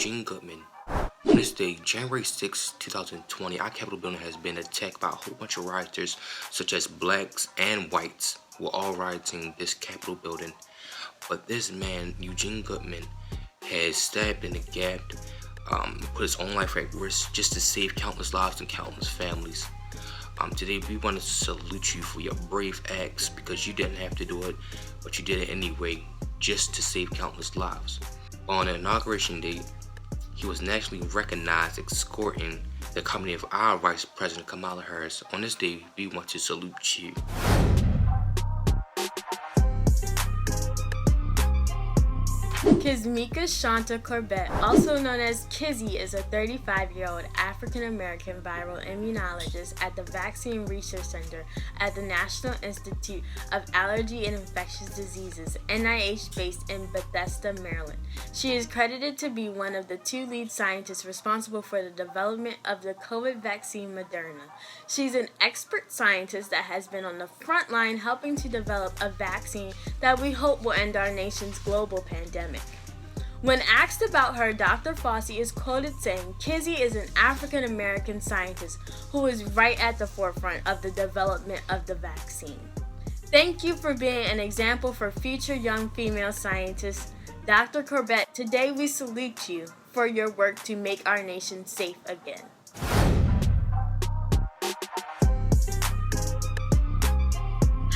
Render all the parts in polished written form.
Eugene Goodman. On this day, January 6, 2020, our Capitol building has been attacked by a whole bunch of rioters, such as blacks and whites, who are all rioting this Capitol building. But this man, Eugene Goodman, has stabbed and gabbed, put his own life at risk just to save countless lives and countless families. Today, we want to salute you for your brave acts, because you didn't have to do it, but you did it anyway, just to save countless lives. On the inauguration day, he was nationally recognized escorting the company of our Vice President Kamala Harris. On this day, we want to salute you. Kizmika Shanta Corbett, also known as Kizzy, is a 35-year-old African-American viral immunologist at the Vaccine Research Center at the National Institute of Allergy and Infectious Diseases, NIH, based in Bethesda, Maryland. She is credited to be one of the 2 lead scientists responsible for the development of the COVID vaccine Moderna. She's an expert scientist that has been on the front line helping to develop a vaccine that we hope will end our nation's global pandemic. When asked about her, Dr. Fossey is quoted saying, "Kizzy is an African-American scientist who is right at the forefront of the development of the vaccine. Thank you for being an example for future young female scientists. Dr. Corbett, today we salute you for your work to make our nation safe again."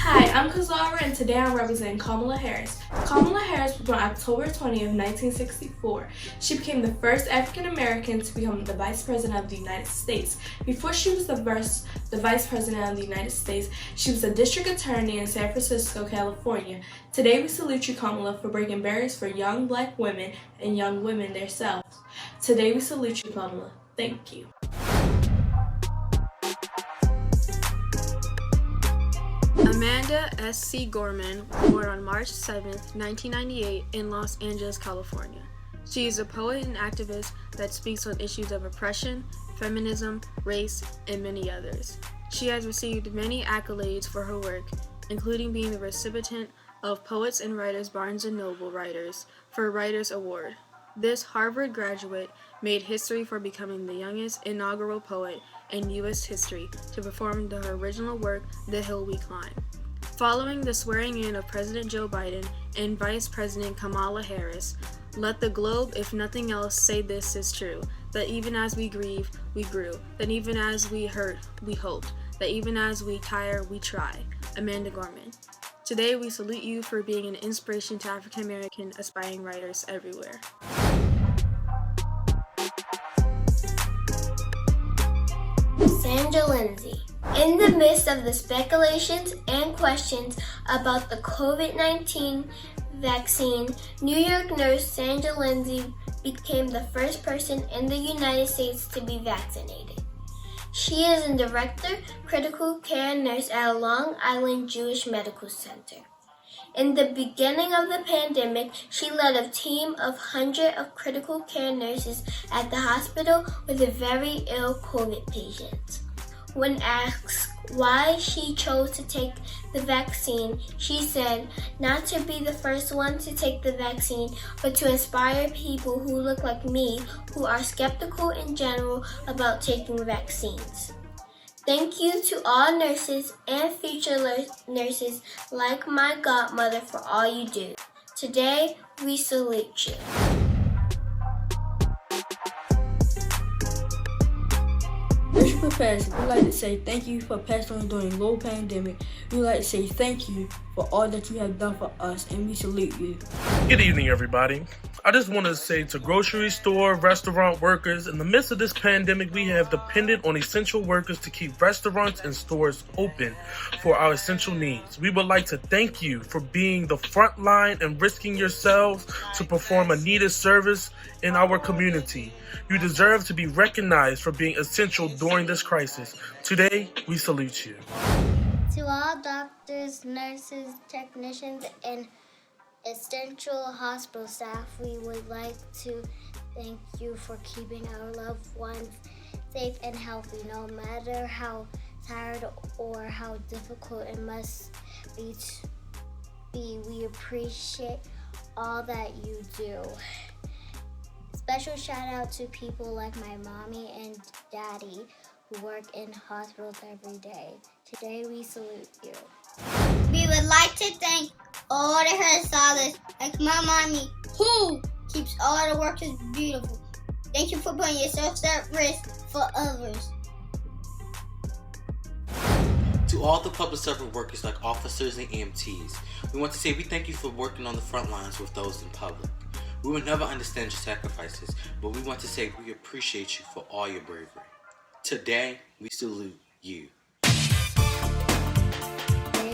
Hi, I'm Kazara, and today I'm representing Kamala Harris. Kamala Harris was born October 20th, 1964. She became the first African American to become the Vice President of the United States. Before she was the Vice President of the United States, she was a district attorney in San Francisco, California. Today we salute you, Kamala, for breaking barriers for young black women and young women themselves. Today we salute you, Kamala. Thank you. Amanda S.C. Gorman, born on March 7, 1998 in Los Angeles, California. She is a poet and activist that speaks on issues of oppression, feminism, race, and many others. She has received many accolades for her work, including being the recipient of Poets and Writers Barnes & Noble Writers for Writers Award. This Harvard graduate made history for becoming the youngest inaugural poet in U.S. history to perform her original work, The Hill We Climb. Following the swearing in of President Joe Biden and Vice President Kamala Harris, let the globe, if nothing else, say this is true, that even as we grieve, we grew, that even as we hurt, we hoped, that even as we tire, we try. Amanda Gorman. Today we salute you for being an inspiration to African American aspiring writers everywhere. Sandra Lindsay. In the midst of the speculations and questions about the COVID-19 vaccine, New York nurse Sandra Lindsay became the first person in the United States to be vaccinated. She is a director, critical care nurse at a Long Island Jewish Medical Center. In the beginning of the pandemic, she led a team of hundreds of critical care nurses at the hospital with a very ill COVID patient. When asked why she chose to take the vaccine, she said, "Not to be the first one to take the vaccine, but to inspire people who look like me, who are skeptical in general about taking vaccines." Thank you to all nurses and future nurses like my godmother for all you do. Today, we salute you. Mr. Professor, we'd like to say thank you for passing on during global pandemic. We'd like to say thank you for all that you have done for us, and we salute you. Good evening, everybody. I just want to say to grocery store, restaurant workers, in the midst of this pandemic, we have depended on essential workers to keep restaurants and stores open for our essential needs. We would like to thank you for being the front line and risking yourselves to perform a needed service in our community. You deserve to be recognized for being essential during this crisis. Today, we salute you. To all doctors, nurses, technicians, and essential hospital staff, we would like to thank you for keeping our loved ones safe and healthy, no matter how tired or how difficult it must be. We appreciate all that you do, Special shout out to people like my mommy and daddy who work in hospitals every day. Today we salute you. We would like to thank all the hairstylists, like my mommy, who keeps all the workers beautiful. Thank you for putting yourself at risk for others. To all the public servant workers like officers and EMTs, we want to say we thank you for working on the front lines with those in public. We will never understand your sacrifices, but we want to say we appreciate you for all your bravery. Today, we salute you. Today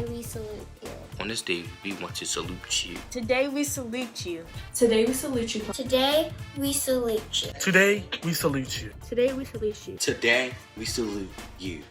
we salute you. On this day, we want to salute you. Today we salute you. Today we salute you. Today, we salute you. Today, we salute you. Today we salute you. Today, we salute you.